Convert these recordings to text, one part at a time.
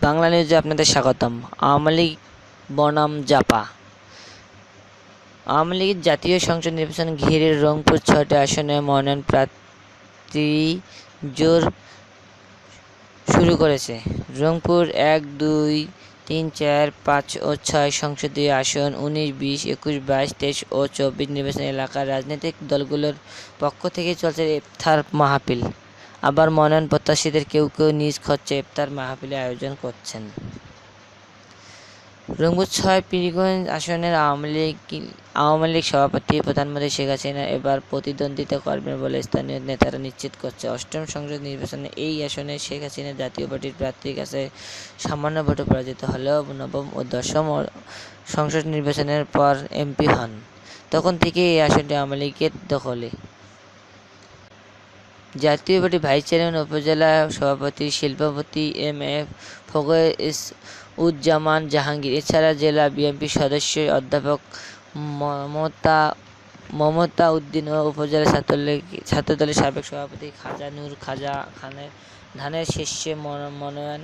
বাংলা নিউজে আপনাদের স্বাগতম। আওয়ামী লীগ বনাম জাপা। আওয়ামী লীগের জাতীয় সংসদ নির্বাচন ঘিরে রংপুর ৬টি আসনে মনোনয়ন প্রার্থী জোর শুরু করেছে। রংপুর ১, ২, ৩, ৪, ৫ ও ৬ সংসদীয় আসন ১৯, ২০, ২১, ২২, ২৩ ও ২৪ নির্বাচনী এলাকার রাজনৈতিক দলগুলোর পক্ষ থেকে চলছে ইফতার মাহফিল। আবার মনোনয়ন প্রত্যাশীদের কেউ কেউ নিজ খরচে ইফতার মাহফিলের আয়োজন করছেন। রংপুর ৬ পীরগঞ্জ আসনের আওয়ামী লীগ সভাপতি প্রধানমন্ত্রী শেখ হাসিনা এবার প্রতিদ্বন্দ্বিতা করবেন বলে স্থানীয় নেতারা নিশ্চিত করছে। অষ্টম সংসদ নির্বাচনে এই আসনে শেখ হাসিনা জাতীয় পার্টির প্রার্থীর কাছে সামান্য ভোটে পরাজিত হলেও নবম ও দশম সংসদ নির্বাচনের পর এমপি হন। তখন থেকেই এই আসনটি আওয়ামী লীগের দখলে। জাতীয় পার্টির ভাইস চেয়ারম্যান, উপজেলা সভাপতি, শিল্পপতি এম.এ. ফখর-উজ-জামান জাহাঙ্গীর, এছাড়া জেলা বিএনপির সদস্য অধ্যাপক মমতা উদ্দিন ও উপজেলা ছাত্রদলের সাবেক সভাপতি খাজা নূর খাজা খানের ধানের শীর্ষে মনোনয়ন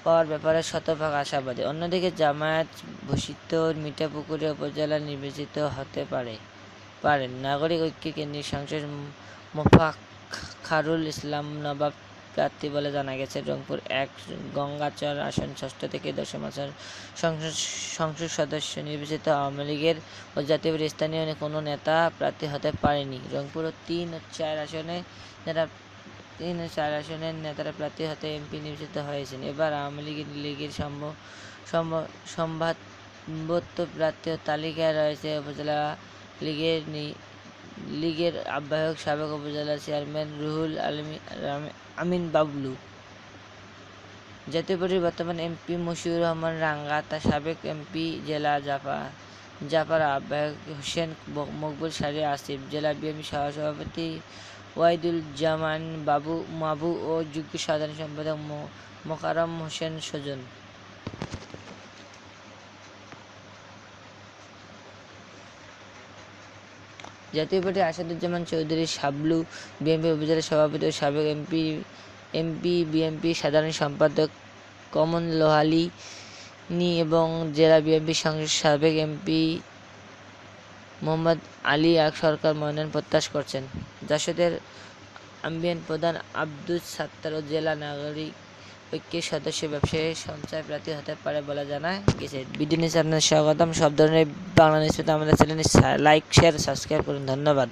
পাওয়ার ব্যাপারে শতভাগ আশাবাদী। অন্যদিকে জামায়াত ঘোষিত মিঠাপুকুরিয়া উপজেলা নির্বাচিত হতে পারেন নাগরিক ঐক্য কেন্দ্রীয় সংসদ মোফাক্খারুল ইসলাম নবাব প্রার্থী বলে জানা গেছে। রংপুর ১ গঙ্গাচর আসন ৬ষ্ঠ থেকে ১০ম সংসদ সদস্য নির্বাচিত আওয়ামী লীগের ও জাতীয় পার্টির স্থানীয় কোনো নেতা প্রার্থী হতে পারেনি। রংপুর ৩ ও ৪ আসনের নেতারা প্রার্থী হতে এমপি নির্বাচিত হয়েছেন। এবার আওয়ামী লীগের সম্ভাব্য প্রার্থীর তালিকায় রয়েছে উপজেলা লীগের আহ্বায়ক, সাবেক উপজেলা চেয়ারম্যান রুহুল আমিন বাবলু, জাতীয় পার্টির বর্তমান এমপি মশিউর রহমান রাঙ্গা, তার সাবেক এমপি জেলা জাপার আহ্বায়ক হোসেন মকবুল সারি আসিফ, জেলা বিএনপি সহসভাপতি ওয়াহিদুজ্জামান মাবু ও যুগ্ম সাধারণ সম্পাদক মোকাররম হোসেন সুজন। জাতীয় পার্টির আসাদুজ্জামান চৌধুরী শাবলু, বিএনপি উপজেলা সভাপতি ও সাবেক এমপি বিএনপি সাধারণ সম্পাদক কমল লোহানী এবং জেলা বিএনপি সাবেক এমপি মোহাম্মদ আলী সরকার মনোনয়ন প্রত্যাশা করছেন। জাসদের আমিন প্রধান আব্দুস সাত্তার ও জেলা নাগরিক ঐক্যের সদস্য ব্যবসায়ী সঞ্চয় প্রার্থী হতে পারে বলে জানা গেছে। ভিডিও নিউজে আপনাদের স্বাগতম। সব ধরনের বাংলা নিউজ পেতে আমাদের চ্যানেলটি লাইক, শেয়ার, সাবস্ক্রাইব করুন। ধন্যবাদ।